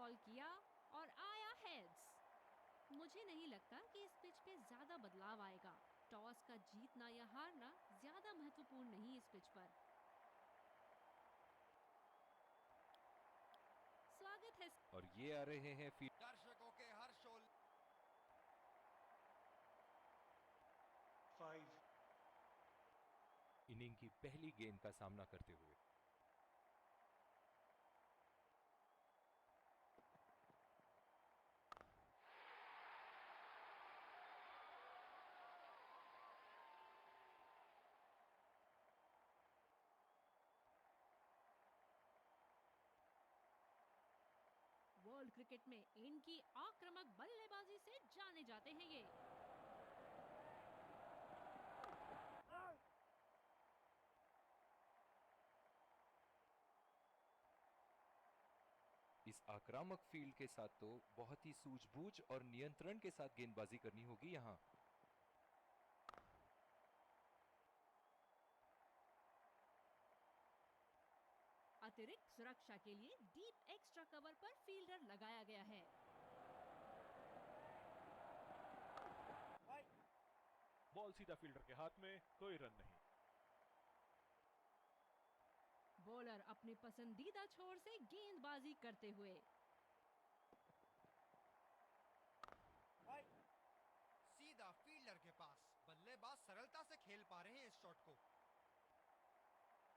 Ball किया और आया हेड्स। मुझे नहीं लगता कि इस पिच पे ज्यादा बदलाव आएगा। टॉस का जीतना या हारना ज्यादा महत्वपूर्ण नहीं इस पिच पर। स्वागत है। और ये आ रहे हैं दर्शकों के हर्षोल्लास। 5 इनिंग की पहली गेंद का सामना करते हुए। वर्ल्ड क्रिकेट में इनकी आक्रामक बल्लेबाजी से जाने जाते हैं ये। इस आक्रामक फील्ड के साथ तो बहुत ही सूझबूझ और नियंत्रण के साथ गेंदबाजी करनी होगी यहां। अतिरिक्त सुरक्षा के लिए डीप एक्स्ट्रा कवर पर फील्डर लगाया गया है। बॉल सीधा फील्डर के हाथ में, कोई रन नहीं। बॉलर अपने पसंदीदा छोर से गेंदबाजी करते हुए। सीधा फील्डर के पास। बल्लेबाज सरलता से खेल पा रहे हैं इस शॉट को।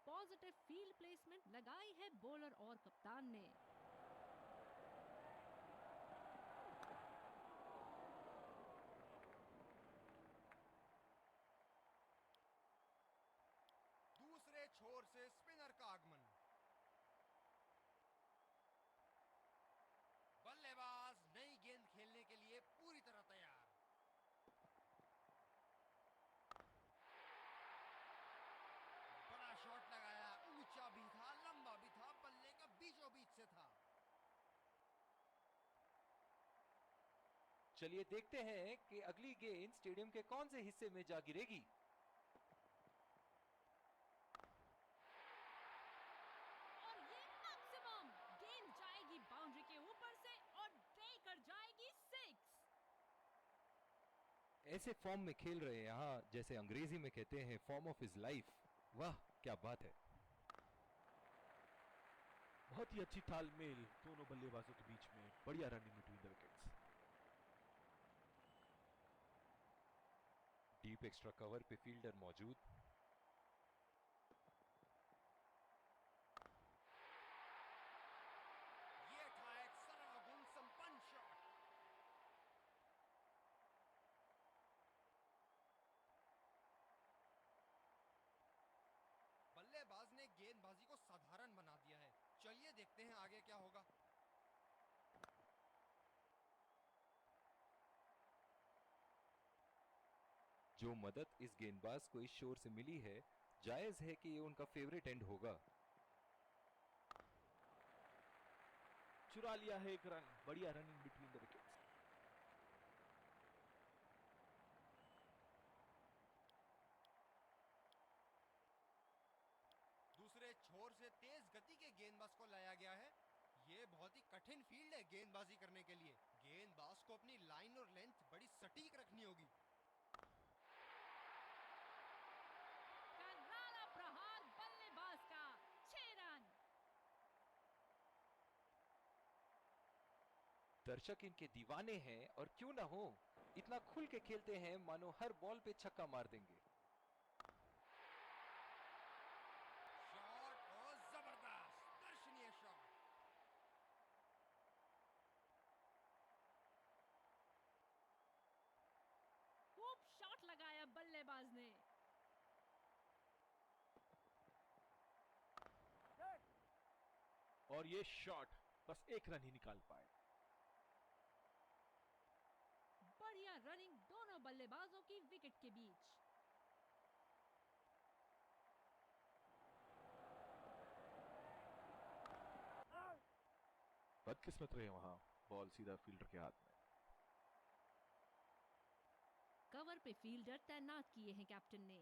पॉजिटिव फील्ड प्लेसमेंट लगाई है बॉलर और कप्तान ने। दूसरे छोर से स्पिनर का आगमन। बल्लेबाज नई गेंद खेलने के लिए पूरी तरह तैयार। बड़ा शॉट लगाया, ऊंचा भी था, लंबा भी था, बल्ले का बीचों बीच से था। चलिए देखते हैं कि अगली गेंद स्टेडियम के कौन से हिस्से में जा गिरेगी। और ये मैक्सिमम गेंद जाएगी बाउंड्री के ऊपर से और देकर जाएगी 6। ऐसे फॉर्म में खेल रहे हैं यहां, जैसे अंग्रेजी में कहते हैं फॉर्म ऑफ हिज लाइफ। वाह क्या बात है। बहुत ही अच्छी तालमेल दोनों बल्लेबाजों के बीच में, बढ़िया running between the wickets. Deep extra cover पे फील्डर मौजूद। ये था एक सरल गुण संपन्न शॉट। बल्लेबाज ने गेंदबाजी को साधारण बना दिया है। चलिए देखते हैं आगे क्या होगा। जो मदद इस गेंदबाज को इस शोर से मिली है, जायज है कि ये उनका फेवरेट एंड होगा। चुरा लिया है एक रन, बढ़िया रनिंग बिटवीन द विकेट्स। दूसरे छोर से तेज गति के गेंदबाज को लाया गया है। ये बहुत ही कठिन फील्ड है गेंदबाजी करने के लिए। गेंदबाज को अपनी लाइन और लेंथ बड़ी सटीक रखनी होगी। करारा प्रहार बल्लेबाज का, 6 रन। दर्शक इनके दीवाने हैं और क्यों ना हो, इतना खुल के खेलते हैं मानो हर बॉल पे छक्का मार देंगे। शॉट और जबरदस्त दर्शनीय शॉट। खूब शॉट लगाया बल्लेबाज ने। और ये शॉट बस एक रन ही निकाल पाए। बढ़िया रनिंग दोनों बल्लेबाजों की विकेट के बीच। बदकिस्मत रहे वहां, बॉल सीधा फील्डर के हाथ में। कवर पे फील्डर तैनात किए हैं कैप्टन ने।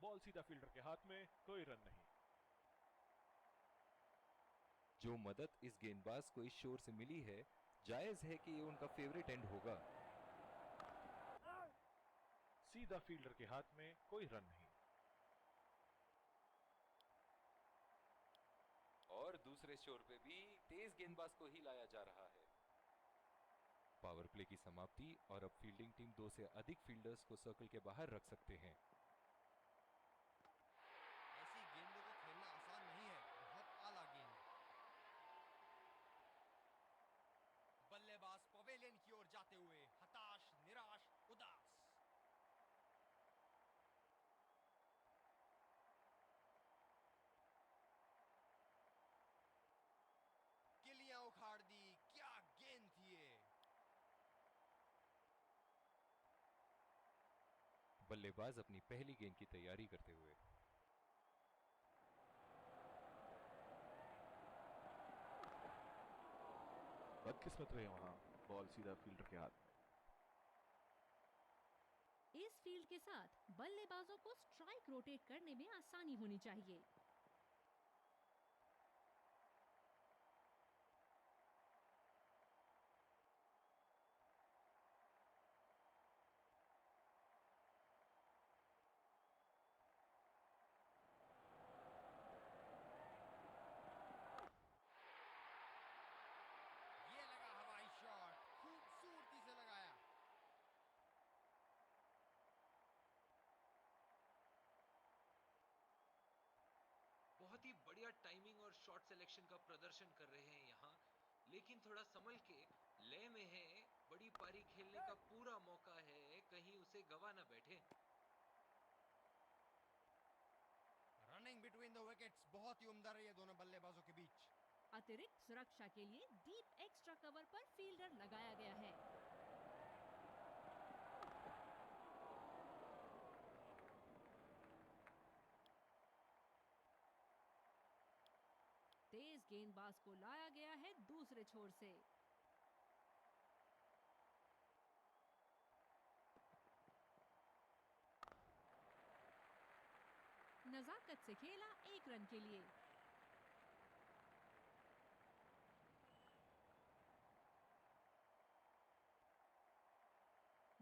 बॉल सीधा फील्डर के हाथ में, कोई रन नहीं। जो मदद इस गेंदबाज को इस शोर से मिली है, जायज है कि ये उनका फेवरेट एंड होगा। सीधा फील्डर के हाथ में, कोई रन नहीं। और दूसरे शोर पे भी तेज गेंदबाज को ही लाया जा रहा है। पावर प्ले की समाप्ति और अब फील्डिंग टीम 2 से अधिक फील्डर्स को सर्कल के बाहर रख सकते हैं। ऐसी गेंदों को खेलना आसान नहीं है, बहुत आला गेंद। बल्लेबाज पवेलियन की ओर जाते हुए हताश, निराश, उदास। किलियां उखाड़ दी, क्या गेंद थी ये। बल्लेबाज अपनी पहली गेंद की तैयारी करते हुए। बदकिस्मत रहे वहां, बॉल सीधा फील्डर के हाथ में। इस फील्ड के साथ बल्लेबाजों को स्ट्राइक रोटेट करने में आसानी होनी चाहिए। ये लगा हवाई शॉट, खूबसूरती से लगाया। बहुत ही बढ़िया टाइमिंग और शॉट सिलेक्शन का प्रदर्शन कर रहे हैं यहाँ, लेकिन थोड़ा संभल के, लय में है, बड़ी पारी खेलने का पूरा मौका है, कहीं उसे गवा ना बैठे। रनिंग बिटवीन द विकेट्स बहुत ही उम्दा रही है दोनों बल्लेबाजों के बीच। अतिरिक्त सुरक्षा के लिए डीप एक्स्ट्रा कवर पर फील्डर लगाया गया है। तेज गेंदबाज को लाया गया है दूसरे छोर से। नजाकत से खेला 1 रन के लिए।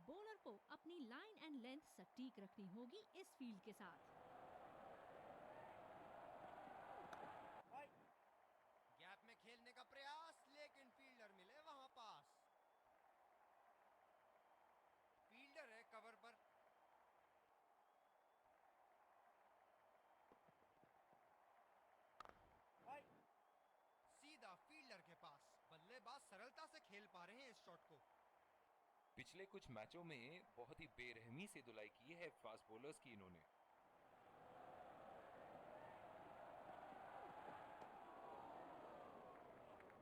बॉलर को अपनी लाइन एंड लेंथ सटीक रखनी होगी इस फील्ड के साथ। गैप में खेलने का प्रयास, लेकिन फील्डर मिले वहां पास। फील्डर है कवर पर। सीधा फील्डर के पास, बल्लेबाज सरलता से खेल पा रहे हैं इस शॉट को। पिछले कुछ मैचों में बहुत ही बेरहमी से धुलाई की है फास्ट बॉलर्स की इन्होंने।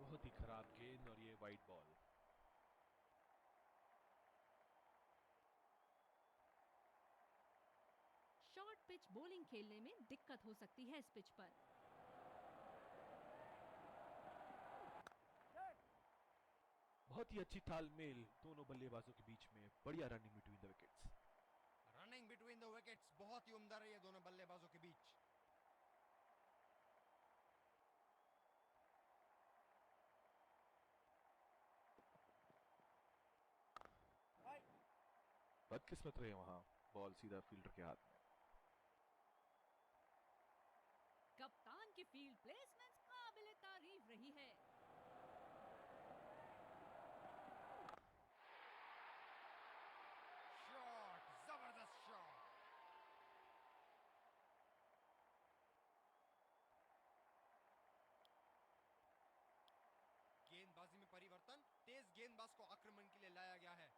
बहुत ही खराब गेंद और ये wide ball. Short pitch bowling खेलने में दिक्कत हो सकती है इस पिच पर। बहुत ही अच्छी तालमेल दोनों बल्लेबाजों के बीच में, बढ़िया running between the wickets. Running between the wickets बहुत ही उम्दा रही है दोनों बल्लेबाजों के बीच। बदकिस्मत रहे वहां, बॉल सीधा फील्डर के हाथ में। कप्तान की फील्ड प्लेसमेंट काबिले तारीफ रही है। शॉट, जबरदस्त शॉट। गेंदबाजी में परिवर्तन, तेज गेंदबाज को आक्रमण के लिए लाया गया है।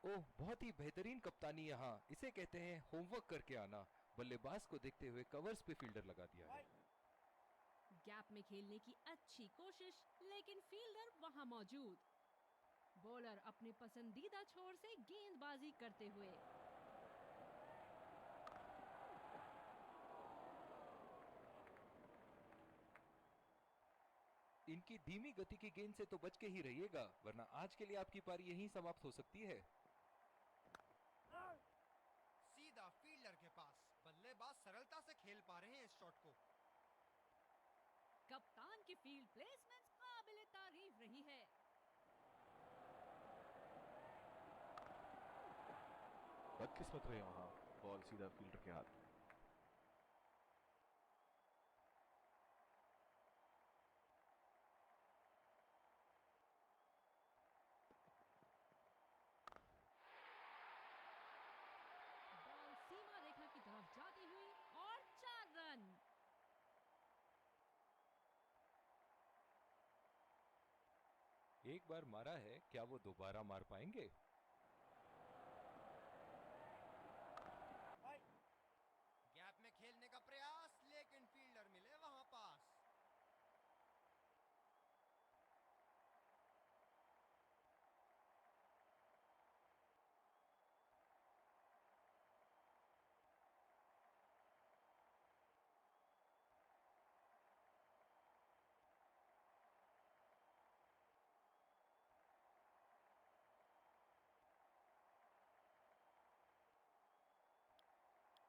ओह, बहुत ही बेहतरीन कप्तानी यहाँ, इसे कहते हैं होमवर्क करके आना। बल्लेबाज को देखते हुए कवर्स पे फील्डर लगा दिया है। गैप में खेलने की अच्छी कोशिश, लेकिन फील्डर वहां मौजूद। बॉलर अपने पसंदीदा छोर से गेंदबाजी करते हुए। इनकी धीमी गति की गेंद से तो बच के ही रहिएगा, वरना आज के लिए आपकी पारी यहीं समाप्त हो सकती है। सीधा फील्डर के पास, बल्लेबाज सरलता से खेल पा रहे हैं इस शॉट को। कप्तान की फील्ड प्लेसमेंट काबिले तारीफ रही है। बदकिस्मत रहे वहां, बॉल सीधा फील्डर के हाथ में। बॉल सीमा रेखा की तरफ जाती हुई और 4 रन। एक बार मारा है, क्या वो दोबारा मार पाएंगे? गैप में खेलने का प्रयास, लेकिन फील्डर मिले वहां पास।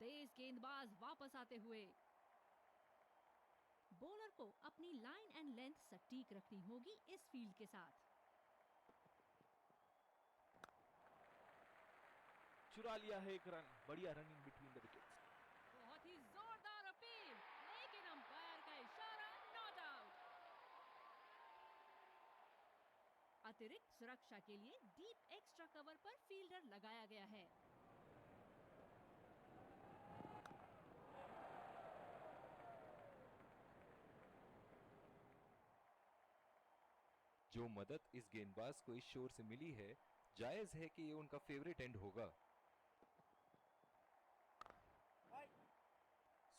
तेज गेंदबाज वापस आते हुए। बॉलर को अपनी लाइन एंड लेंथ सटीक रखनी होगी इस फील्ड के साथ। चुरा लिया है एक रन, बढ़िया रनिंग बिटवीन द विकेट्स। बहुत ही जोरदार अपील, लेकिन अंपायर का इशारा नॉट आउट। अतिरिक्त सुरक्षा के लिए डीप एक्स्ट्रा कवर पर फील्डर लगाया गया है। जो मदद इस गेंदबाज को इस शोर से मिली है, जायज है कि ये उनका फेवरेट एंड होगा।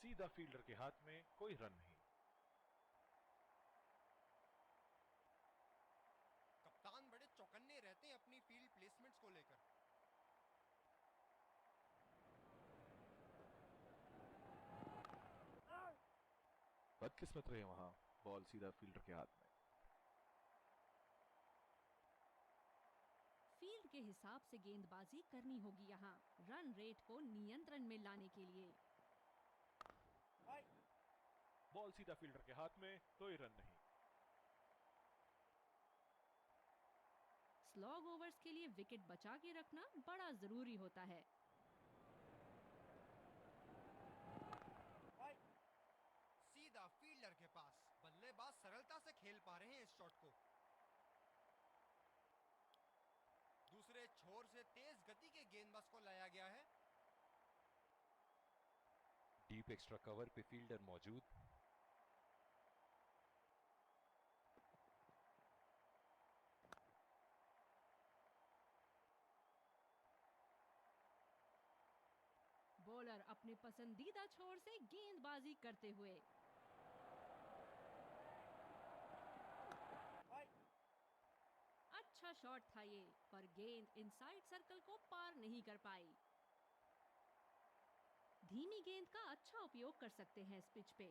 सीधा फील्डर के हाथ में, कोई रन नहीं। कप्तान बड़े चौकन्ने रहते हैं अपनी फील्ड प्लेसमेंट्स को लेकर। बदकिस्मत रहे वहां, बॉल सीधा फील्डर के हाथ में। फील्ड के हिसाब से गेंदबाजी करनी होगी यहाँ, रन रेट को नियंत्रण में लाने के लिए। बॉल सीधा फील्डर के हाथ में, कोई रन नहीं। स्लॉग ओवर्स के लिए विकेट बचा के रखना बड़ा जरूरी होता है। सीधा फील्डर के पास, बल्लेबाज सरलता से खेल पा रहे हैं इस शॉट को। दूसरे छोर से तेज गति के गेंदबाज को लाया गया है। डीप एक्स्ट्रा कवर पे फील्डर मौजूद। बॉलर अपने पसंदीदा छोर से गेंदबाजी करते हुए। अच्छा शॉट था ये, पर गेंद इनसाइड सर्कल को पार नहीं कर पाई। धीमी गेंद का अच्छा उपयोग कर सकते हैं इस पिच पे।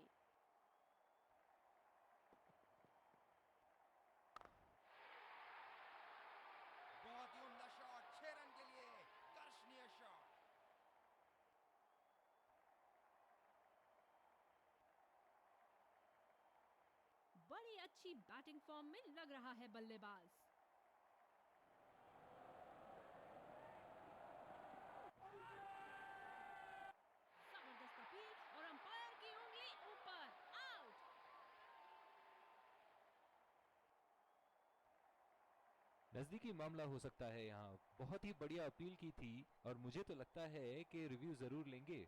बहुत ही उम्दा शॉट, 6 रन के लिए दर्शनीय शॉट। बड़ी अच्छी बैटिंग फॉर्म में लग रहा है बल्लेबाज। जबरदस्त अपील और अंपायर की उंगली ऊपर, आउट। नजदीकी मामला हो सकता है यहाँ। बहुत ही बढ़िया अपील की थी और मुझे तो लगता है कि रिव्यू जरूर लेंगे।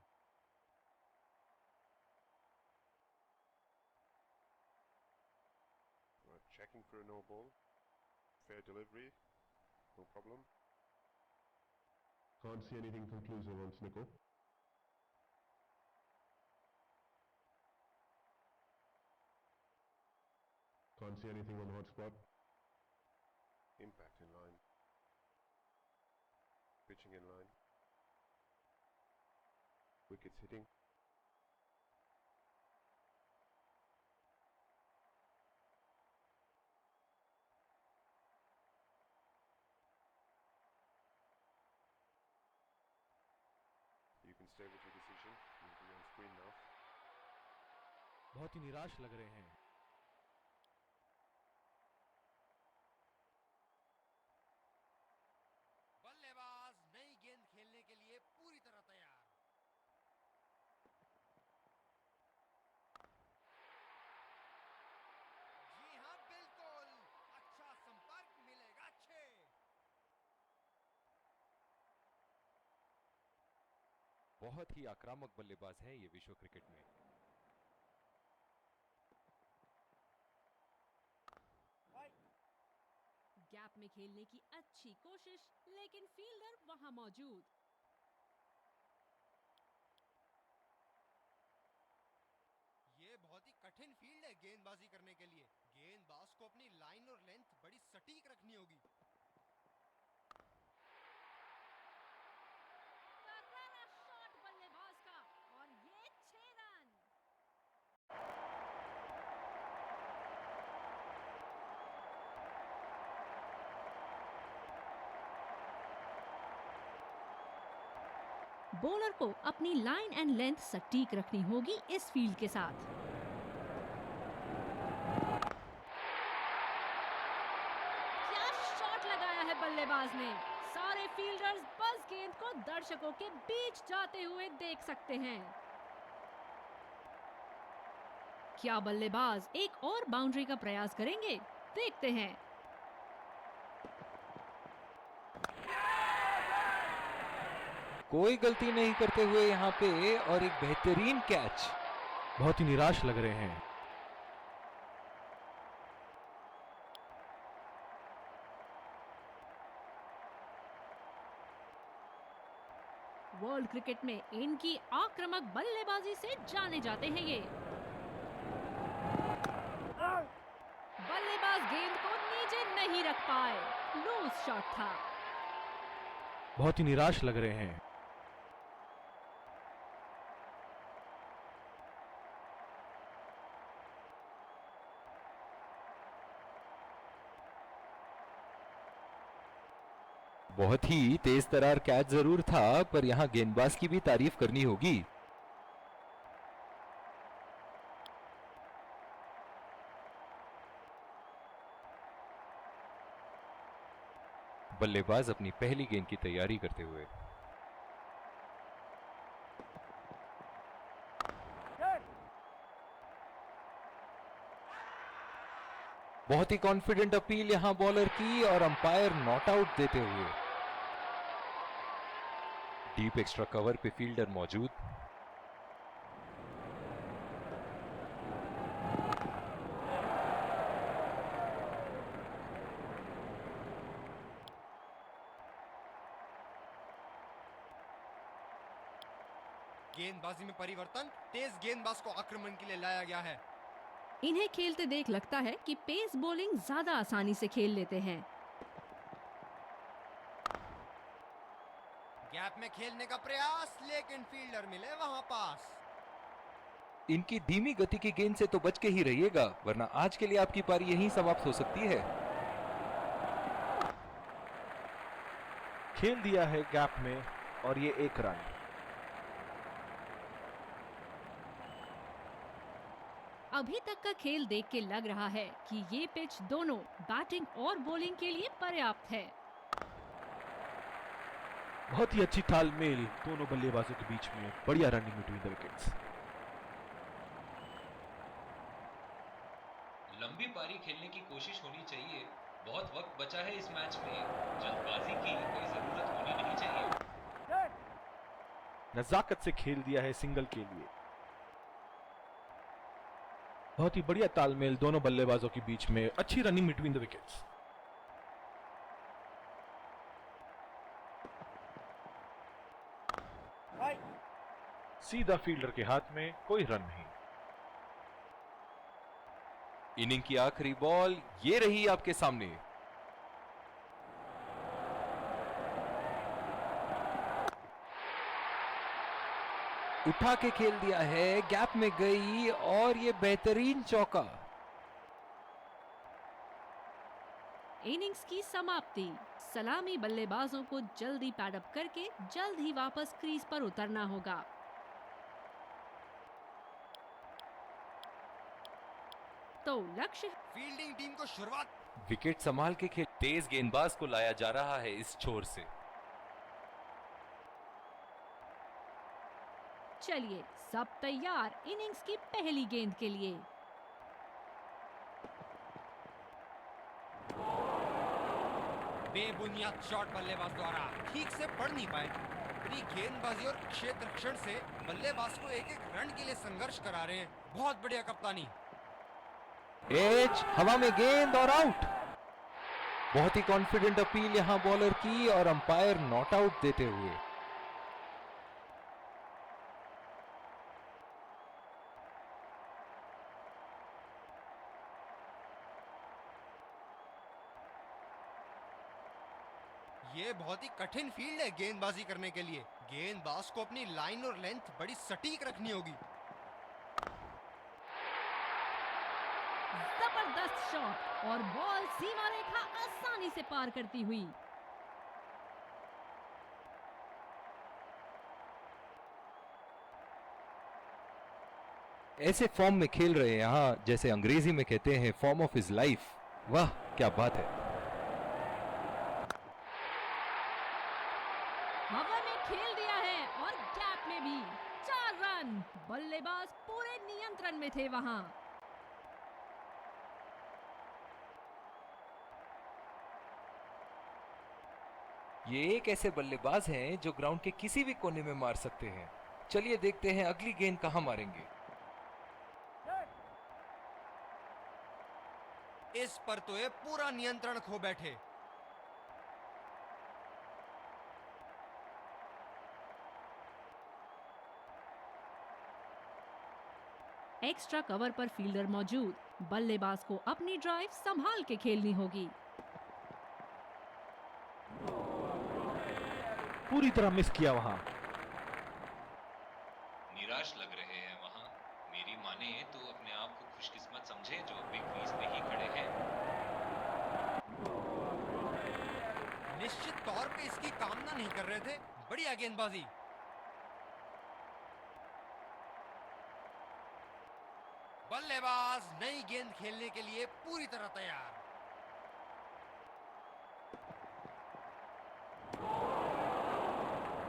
Checking for a no ball. Fair delivery. No problem. Can't see anything conclusive on Snickle. Can't see anything on hotspot. Impact in line. Pitching in line. Wickets hitting. You can stay with your decision. You'll be on screen now. बहुत ही निराश लग रहे हैं। बहुत ही आक्रामक बल्लेबाज हैं ये विश्व क्रिकेट में। गैप में खेलने की अच्छी कोशिश, लेकिन फील्डर वहां मौजूद। ये बहुत ही कठिन फील्ड है गेंदबाजी करने के लिए। गेंदबाज को अपनी लाइन और लेंथ बड़ी सटीक रखनी होगी। करारा शॉट बल्लेबाज का, और ये 6 रन। बॉलर को अपनी लाइन एंड लेंथ सटीक रखनी होगी इस फील्ड के साथ। क्या शॉट लगाया है बल्लेबाज ने। सारे फील्डर्स बस गेंद को दर्शकों के बीच जाते हुए देख सकते हैं। क्या बल्लेबाज एक और बाउंड्री का प्रयास करेंगे? देखते हैं। कोई गलती नहीं करते हुए यहाँ पे, और एक बेहतरीन कैच। बहुत ही निराश लग रहे हैं। वर्ल्ड क्रिकेट में इनकी आक्रामक बल्लेबाजी से जाने जाते हैं ये। बल्लेबाज गेंद को नीचे नहीं रख पाए, लूज शॉट था। बहुत ही निराश लग रहे हैं। बहुत ही तेज तरार कैच जरूर था, पर यहाँ गेंदबाज की भी तारीफ करनी होगी। बल्लेबाज अपनी पहली गेंद की तैयारी करते हुए। बहुत ही कॉन्फिडेंट अपील यहां बॉलर की, और अंपायर नॉट आउट देते हुए। डीप एक्स्ट्रा कवर पे फील्डर मौजूद। गेंदबाजी में परिवर्तन, तेज गेंदबाज को आक्रमण के लिए लाया गया है। इन्हें खेलते देख लगता है कि पेस बॉलिंग ज्यादा आसानी से खेल लेते हैं। गैप में खेलने का प्रयास, लेकिन फील्डर मिले वहां पास। इनकी धीमी गति की गेंद से तो बच के ही रहिएगा, वरना आज के लिए आपकी पारी यहीं समाप्त हो सकती है। खेल दिया है गैप में, और ये 1 रन। अभी तक का खेल देख के लग रहा है कि ये पिच दोनों बैटिंग और बॉलिंग के लिए पर्याप्त है। बहुत ही अच्छी तालमेल दोनों बल्लेबाजों के बीच में। बढ़िया रनिंग बिटवीन द विकेट्स। लंबी पारी खेलने की कोशिश होनी चाहिए। बहुत वक्त बचा है इस मैच में, जल्दबाजी की कोई जरूरत होनी नहीं चाहिए। नजाकत से खेल दिया है सिंगल के लिए। बहुत ही बढ़िया तालमेल दोनों बल्लेबाजों के बीच में। अच्छी रनिंग बिटवीन द विकेट्स। सीधा फील्डर के हाथ में, कोई रन नहीं। इनिंग की आखिरी बॉल ये रही आपके सामने। उठा के खेल दिया है, गैप में गई, और ये बेहतरीन चौका। इनिंग्स की समाप्ति। सलामी बल्लेबाजों को जल्दी पैडअप करके जल्द ही वापस क्रीज पर उतरना होगा। तो लक्ष्य फील्डिंग टीम को शुरुआत। विकेट संभाल के खेल, तेज गेंदबाज को लाया जा रहा है इस छोर से। चलिए, सब तैयार इनिंग्स की पहली गेंद के लिए। बेबुनियाद शॉट बल्लेबाज द्वारा, ठीक से पढ़ नहीं पाए। अपनी गेंदबाजी और क्षेत्र रक्षण से बल्लेबाज को एक एक रन के लिए संघर्ष करा रहे हैं। बहुत बढ़िया कप्तानी। एज, हवा में गेंद और आउट। बहुत ही कॉन्फिडेंट अपील यहां बॉलर की और अंपायर नॉट आउट देते हुए। ये बहुत ही कठिन फील्ड है गेंदबाजी करने के लिए। गेंदबाज को अपनी लाइन और लेंथ बड़ी सटीक रखनी होगी। जबरदस्त शॉट और बॉल सीमा रेखा आसानी से पार करती हुई। ऐसे फॉर्म में खेल रहे हैं यहाँ, जैसे अंग्रेजी में कहते हैं फॉर्म ऑफ हिज लाइफ। वाह क्या बात है। हवा में खेल दिया है और गैप में भी 4 रन। बल्लेबाज पूरे नियंत्रण में थे वहां। ये एक ऐसे बल्लेबाज हैं जो ग्राउंड के किसी भी कोने में मार सकते हैं। चलिए देखते हैं अगली गेंद कहां मारेंगे। इस पर तो ये पूरा नियंत्रण खो बैठे। एक्स्ट्रा कवर पर फील्डर मौजूद। बल्लेबाज को अपनी ड्राइव संभाल के खेलनी होगी। पूरी तरह मिस किया वहां। निराश लग रहे हैं वहां। मेरी माने तो अपने आप को खुशकिस्मत समझे जो बिग क्रीज पे ही खड़े हैं। निश्चित तौर पे इसकी कामना नहीं कर रहे थे। बढ़िया गेंदबाजी। बल्लेबाज नई गेंद खेलने के लिए पूरी तरह तैयार।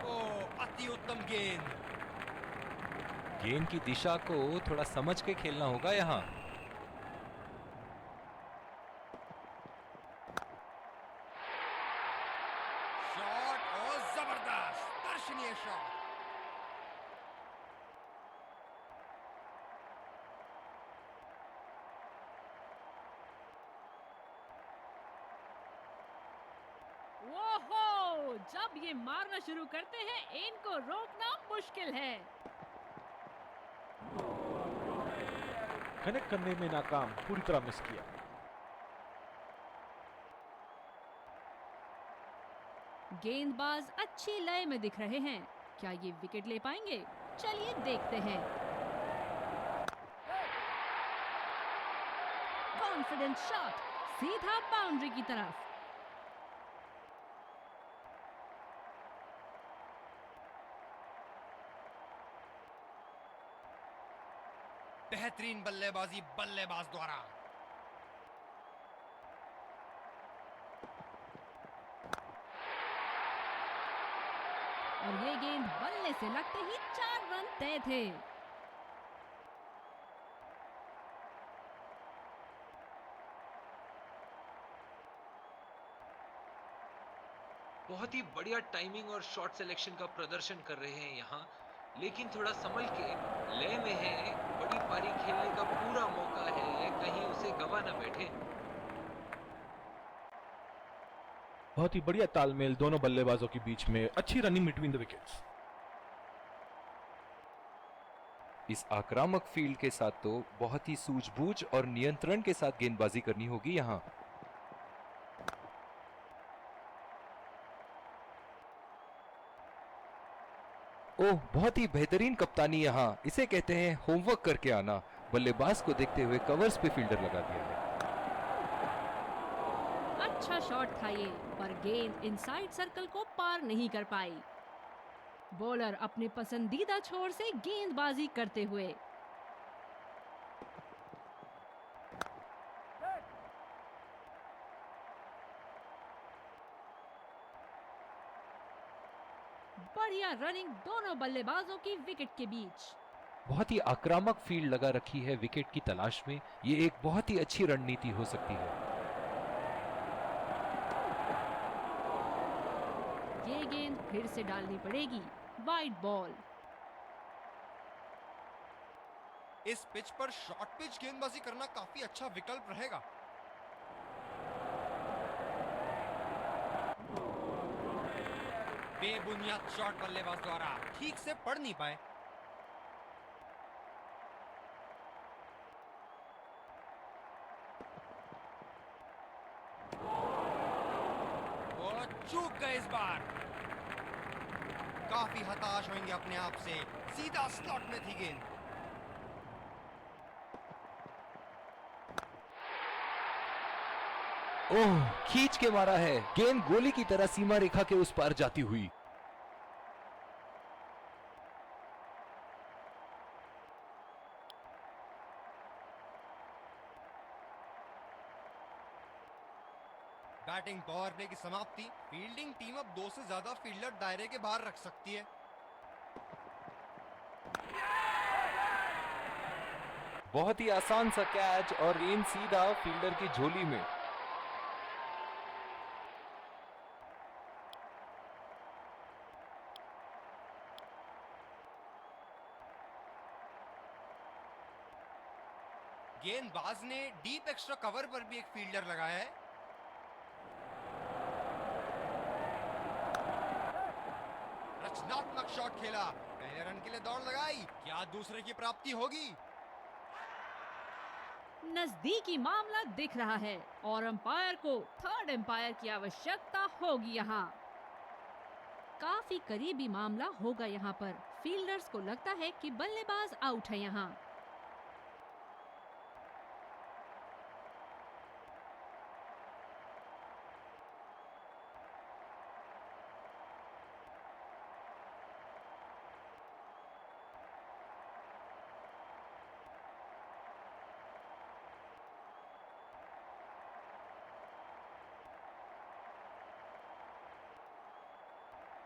ओ, अति उत्तम गेंद। गेंद की दिशा को थोड़ा समझ के खेलना होगा यहाँ। शॉट और जबरदस्त दर्शनीय शॉट। ओहो, जब ये मारना शुरू करते हैं इनको रोकना मुश्किल है। कनेक्ट करने में नाकाम, पूरी तरह मिस किया। गेंदबाज अच्छी लय में दिख रहे हैं। क्या ये विकेट ले पाएंगे? चलिए देखते हैं। कॉन्फिडेंट शॉट सीधा बाउंड्री की तरफ। बेहतरीन बल्लेबाजी बल्लेबाज द्वारा। और ये गेंद बल्ले से लगते ही 4 रन तय थे। बहुत ही बढ़िया टाइमिंग और शॉट सिलेक्शन का प्रदर्शन कर रहे हैं यहाँ, लेकिन थोड़ा संभल के लय में है। बड़ी पारी खेलने का पूरा मौका है, कहीं उसे गवा ना बैठे। बहुत ही बढ़िया तालमेल दोनों बल्लेबाजों के बीच में। अच्छी रनिंग बिटवीन द विकेट्स। इस आक्रामक फील्ड के साथ तो बहुत ही सूझबूझ और नियंत्रण के साथ गेंदबाजी करनी होगी यहाँ। ओह, बहुत ही बेहतरीन कप्तानी यहाँ। इसे कहते हैं होमवर्क करके आना। बल्लेबाज को देखते हुए कवर्स पे फील्डर लगा दिया है। अच्छा शॉट था ये, पर गेंद इनसाइड सर्कल को पार नहीं कर पाई। बॉलर अपने पसंदीदा छोर से गेंदबाजी करते हुए। बढ़िया रनिंग दोनों बल्लेबाजों की विकेट के बीच। बहुत ही आक्रामक फील्ड लगा रखी है विकेट की तलाश में। ये एक बहुत ही अच्छी रणनीति हो सकती है। ये गेंद फिर से डालनी पड़ेगी वाइड बॉल। इस पिच पर शॉर्ट पिच गेंदबाजी करना काफी अच्छा विकल्प रहेगा। बेबुनियाद शॉट बल्लेबाज द्वारा ठीक से पढ़ नहीं पाए। वो चूक गए इस बार। काफी हताश होंगे अपने आप से, सीधा स्लॉट में थी गेंद। ओह, खींच के मारा है। गेंद गोली की तरह सीमा रेखा के उस पार जाती हुई। बैटिंग पावर प्ले की समाप्ति। फील्डिंग टीम अब 2 से ज्यादा फील्डर दायरे के बाहर रख सकती है। बहुत ही आसान सा कैच और गेंद सीधा फील्डर की झोली में। गेंदबाज ने डीप एक्स्ट्रा कवर पर भी एक फील्डर लगाया है। रचनात्मक शॉट खेला, पहले रन के लिए दौड़ लगाई। क्या दूसरे की प्राप्ति होगी? नजदीकी मामला दिख रहा है और अंपायर को थर्ड अंपायर की आवश्यकता होगी यहाँ। काफी करीबी मामला होगा यहाँ पर। फील्डर्स को लगता है कि बल्लेबाज आउट है यहाँ।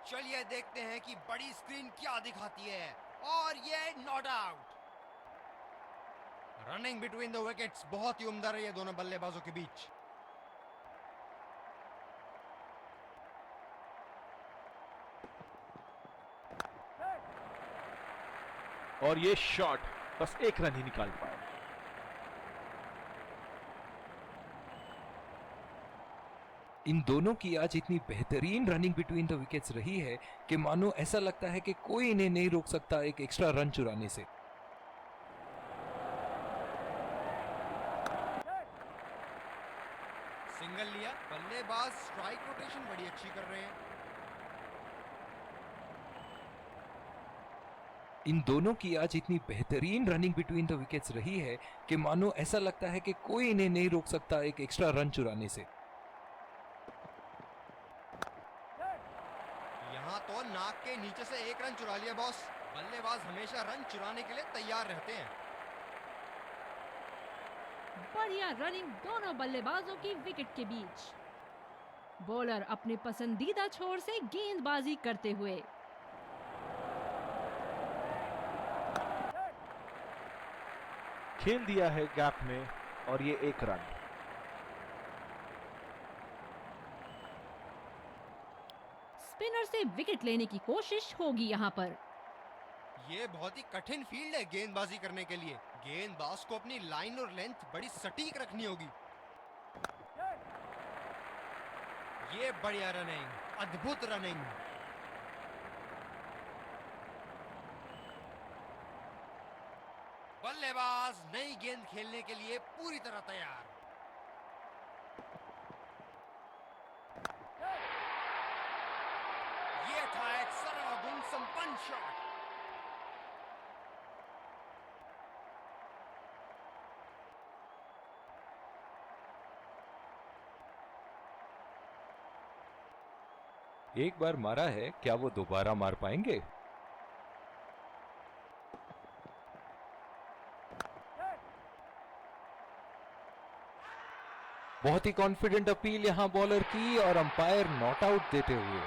चलिए देखते हैं कि बड़ी स्क्रीन क्या दिखाती है। और ये not out. Running between the wickets बहुत ही उम्दा रही है दोनों बल्लेबाजों के बीच। और ये शॉट बस एक रन ही निकाल पाए। इन दोनों की आज इतनी बेहतरीन रनिंग बिटवीन द विकेट्स रही है कि मानो ऐसा लगता है कि कोई इन्हें नहीं रोक सकता एक एक्स्ट्रा रन चुराने से। सिंगल लिया, बल्लेबाज स्ट्राइक रोटेशन बड़ी अच्छी कर रहे हैं। इन दोनों की आज इतनी बेहतरीन रनिंग बिटवीन द विकेट्स रही है कि मानो ऐसा लगता है कि कोई इन्हें नहीं रोक सकता एक एक्स्ट्रा रन चुराने से। यहाँ तो नाक के नीचे से एक रन चुरा लिया बॉस। बल्लेबाज हमेशा रन चुराने के लिए तैयार रहते हैं। बढ़िया रनिंग दोनों बल्लेबाजों की विकेट के बीच। बॉलर अपने पसंदीदा छोर से गेंदबाजी करते हुए। खेल दिया है गैप में और ये एक रन। स्पिनर से विकेट लेने की कोशिश होगी यहाँ पर। ये बहुत ही कठिन फील्ड है गेंदबाजी करने के लिए। गेंदबाज को अपनी लाइन और लेंथ बड़ी सटीक रखनी होगी। ये बढ़िया रनिंग, अद्भुत रनिंग। बल्लेबाज नई गेंद खेलने के लिए पूरी तरह तैयार। ये था एक सरल गुण संपन्न शॉट। एक बार मारा है, क्या वो दोबारा मार पाएंगे? बहुत ही कॉन्फिडेंट अपील यहां बॉलर की और अंपायर नॉट आउट देते हुए।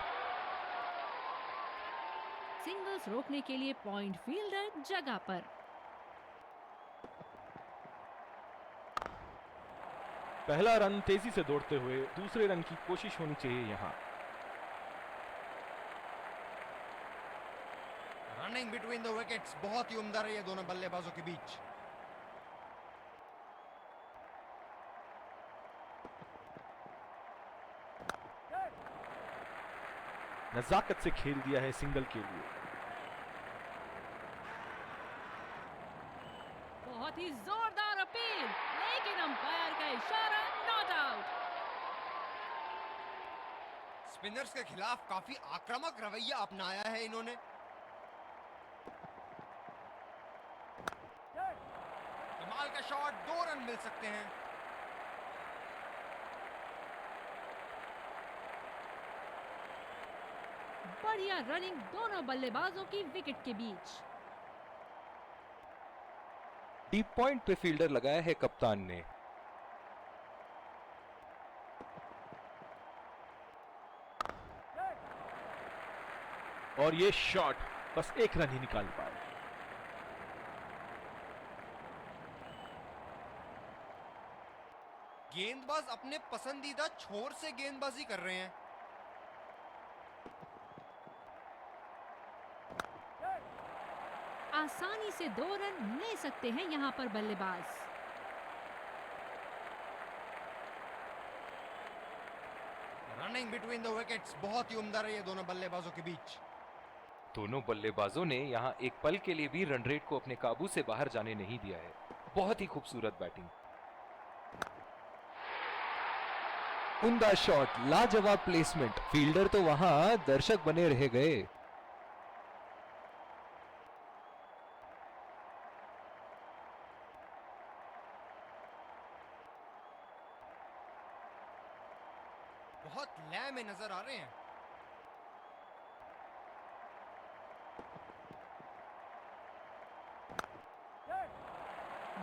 सिंगल्स रोकने के लिए पॉइंट फील्डर जगह पर। पहला रन तेजी से दौड़ते हुए दूसरे रन की कोशिश होनी चाहिए यहाँ। बिटवीन द विकेट्स, बहुत ही उम्दा रही है दोनों बल्लेबाजों के बीच। नजाकत से खेल दिया है सिंगल के लिए। बहुत ही जोरदार अपील, लेकिन अंपायर का इशारा नॉट आउट। स्पिनर्स के खिलाफ काफी आक्रामक रवैया अपनाया है इन्होंने। कमाल का शॉट, 2 रन मिल सकते हैं। बढ़िया रनिंग दोनों बल्लेबाजों की विकेट के बीच। डीप पॉइंट पे फील्डर लगाया है कप्तान ने। और ये शॉट बस 1 रन ही निकाल पाए। गेंदबाज अपने पसंदीदा छोर से गेंदबाजी कर रहे हैं। आसानी से 2 रन ले सकते हैं यहाँ पर बल्लेबाज। रनिंग बिटवीन द विकेट्स, बहुत ही उम्दा रही है दोनों बल्लेबाजों के बीच। दोनों बल्लेबाजों ने यहाँ एक पल के लिए भी रन रेट को अपने काबू से बाहर जाने नहीं दिया है। बहुत ही खूबसूरत बैटिंग। उम्दा शॉट, लाजवाब प्लेसमेंट। फील्डर तो वहां दर्शक बने रह गए। बहुत लय में नजर आ रहे हैं।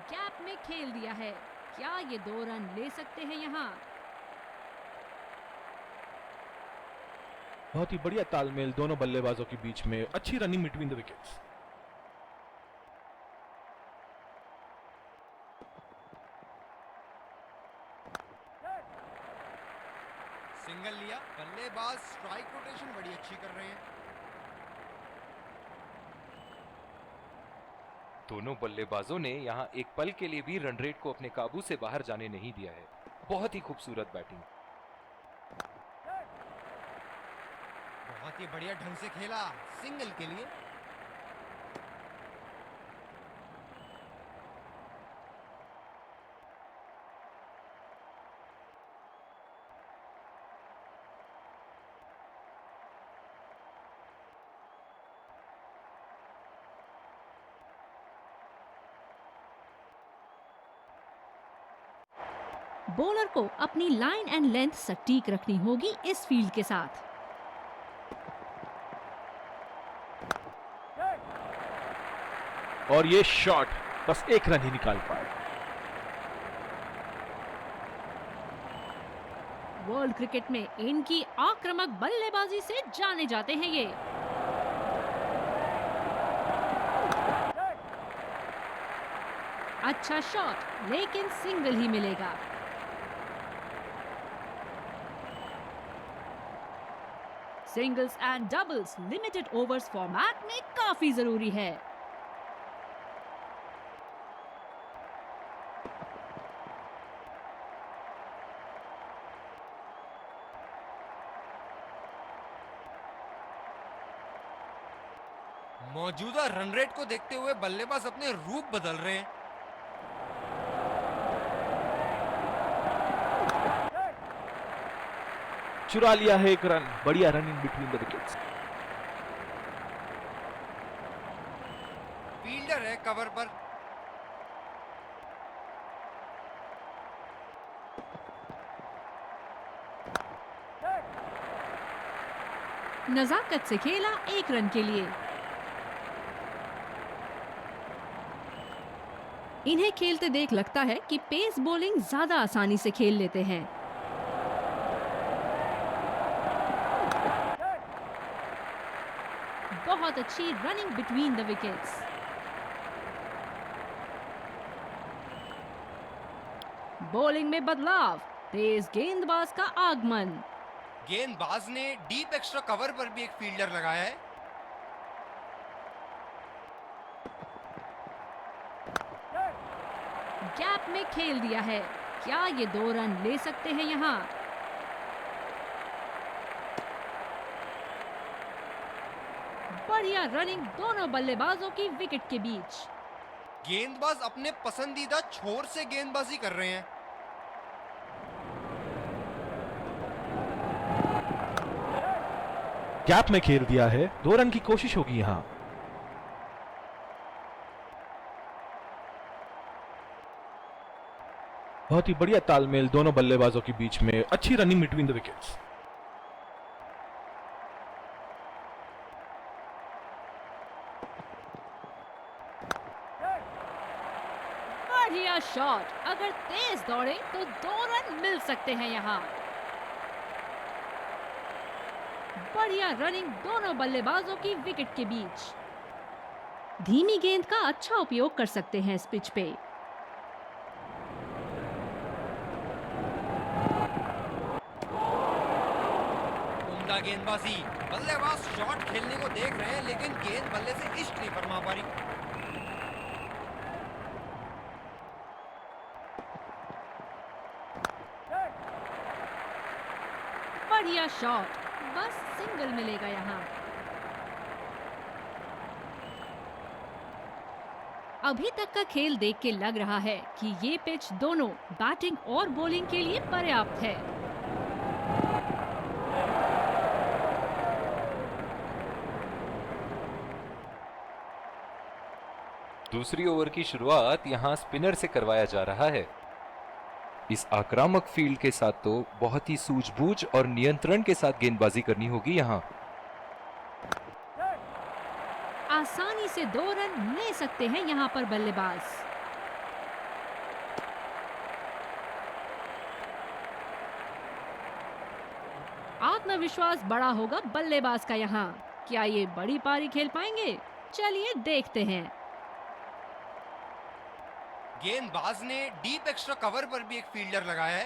गैप में खेल दिया है, क्या ये 2 रन ले सकते हैं यहाँ? बहुत ही बढ़िया तालमेल दोनों बल्लेबाजों के बीच में। अच्छी running between the wickets. Single लिया, बल्लेबाज स्ट्राइक रोटेशन बड़ी अच्छी कर रहे हैं। दोनों बल्लेबाजों ने यहाँ एक पल के लिए भी रन रेट को अपने काबू से बाहर जाने नहीं दिया है। बहुत ही खूबसूरत बैटिंग। बहुत ही बढ़िया ढंग से खेला सिंगल के लिए। बॉलर को अपनी लाइन एंड लेंथ सटीक रखनी होगी इस फील्ड के साथ। और ये शॉट बस 1 रन ही निकाल पाए। वर्ल्ड क्रिकेट में इनकी आक्रामक बल्लेबाजी से जाने जाते हैं ये। अच्छा शॉट, लेकिन सिंगल ही मिलेगा। Singles and doubles limited overs format में काफी जरूरी है। मौजूदा रन रेट को देखते हुए बल्लेबाज अपने रूप बदल रहे हैं। चुरा लिया है 1 रन। बढ़िया running between the wickets. Fielder है कवर पर। नजाकत से खेला 1 रन के लिए। इन्हें खेलते देख लगता है कि पेस बॉलिंग ज्यादा आसानी से खेल लेते हैं। बहुत अच्छी running between the wickets. Bowling में बदलाव, तेज गेंदबाज का आगमन। गेंदबाज ने डीप एक्स्ट्रा कवर पर भी एक फील्डर लगाया है। गैप में खेल दिया है। क्या ये 2 रन ले सकते हैं यहाँ? बढ़िया रनिंग दोनों बल्लेबाजों की विकेट के बीच। गेंदबाज अपने पसंदीदा छोर से गेंदबाजी कर रहे हैं। गैप में खेल दिया है, 2 रन की कोशिश होगी यहाँ। बहुत ही बढ़िया तालमेल दोनों बल्लेबाजों के बीच में, अच्छी रनिंग बिटवीन द विकेट्स। बढ़िया शॉट, अगर तेज दौड़े तो 2 रन मिल सकते हैं यहाँ। बढ़िया रनिंग दोनों बल्लेबाजों की विकेट के बीच। धीमी गेंद का अच्छा उपयोग कर सकते हैं इस पिच पे। उम्दा गेंदबाजी, बल्लेबाज शॉट खेलने को देख रहे हैं लेकिन गेंद बल्ले से इष्ट नहीं फरमा पा रही। बढ़िया शॉट, बस सिंगल मिलेगा यहाँ। अभी तक का खेल देख के लग रहा है कि ये पिच दोनों बैटिंग और बॉलिंग के लिए पर्याप्त है। दूसरी ओवर की शुरुआत यहां स्पिनर से करवाया जा रहा है। इस आक्रामक फील्ड के साथ तो बहुत ही सूझबूझ और नियंत्रण के साथ गेंदबाजी करनी होगी यहां। आसानी से 2 रन ले सकते हैं यहाँ पर बल्लेबाज। आत्मविश्वास बड़ा होगा बल्लेबाज का यहाँ। क्या ये बड़ी पारी खेल पाएंगे? चलिए देखते हैं। गेंदबाज ने डीप एक्स्ट्रा कवर पर भी एक फील्डर लगाया है।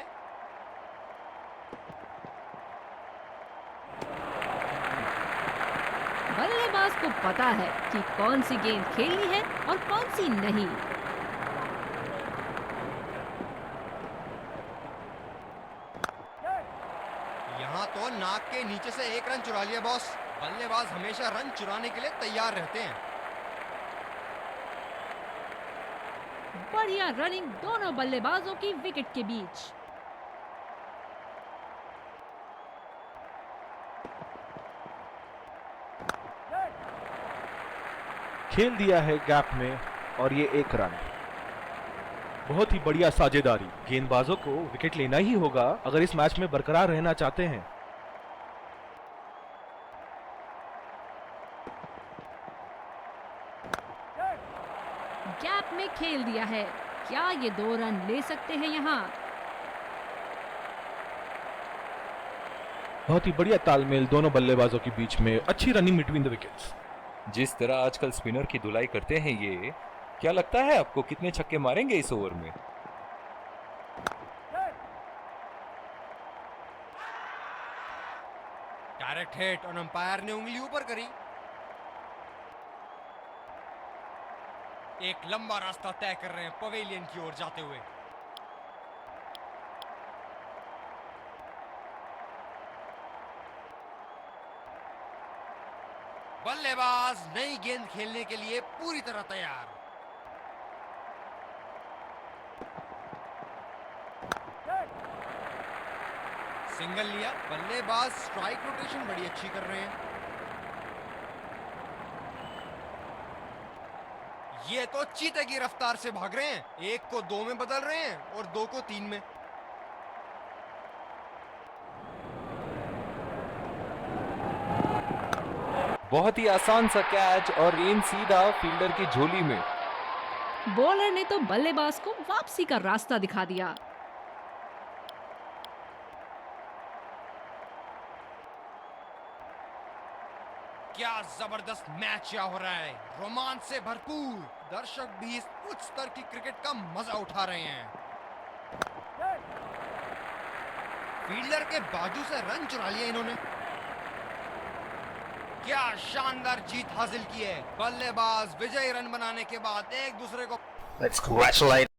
बल्लेबाज को पता है कि कौन सी गेंद खेलनी है और कौन सी नहीं। यहाँ तो नाक के नीचे से 1 रन चुरा लिया बॉस। बल्लेबाज हमेशा रन चुराने के लिए तैयार रहते हैं। बढ़िया रनिंग दोनों बल्लेबाजों की विकेट के बीच। खेल दिया है गैप में और ये 1 रन। बहुत ही बढ़िया साझेदारी, गेंदबाजों को विकेट लेना ही होगा अगर इस मैच में बरकरार रहना चाहते हैं। गैप में खेल दिया है। क्या ये 2 रन ले सकते हैं यहाँ? बहुत ही बढ़िया तालमेल दोनों बल्लेबाजों के बीच में, अच्छी रनिंग बिटवीन द विकेट्स। जिस तरह आजकल स्पिनर की धुलाई करते हैं ये, क्या लगता है आपको कितने छक्के मारेंगे इस ओवर में? डायरेक्ट हिट और अंपायर ने उंगली ऊपर करी। एक लंबा रास्ता तय कर रहे हैं पवेलियन की ओर जाते हुए। बल्लेबाज नई गेंद खेलने के लिए पूरी तरह तैयार। सिंगल लिया, बल्लेबाज स्ट्राइक रोटेशन बड़ी अच्छी कर रहे हैं। ये तो चीते की रफ्तार से भाग रहे हैं। 1 को 2 में बदल रहे हैं और 2 को 3 में। बहुत ही आसान सा कैच और गेंद सीधा फील्डर की झोली में। बॉलर ने तो बल्लेबाज को वापसी का रास्ता दिखा दिया। क्या जबरदस्त मैच यहाँ हो रहा है, रोमांच से भरपूर। दर्शक भी इस उच्च स्तर की क्रिकेट का मजा उठा रहे हैं। फील्डर के बाजू से रन चुरा लिया इन्होंने। क्या शानदार जीत हासिल की है। बल्लेबाज विजयी रन बनाने के बाद एक दूसरे को Let's congratulate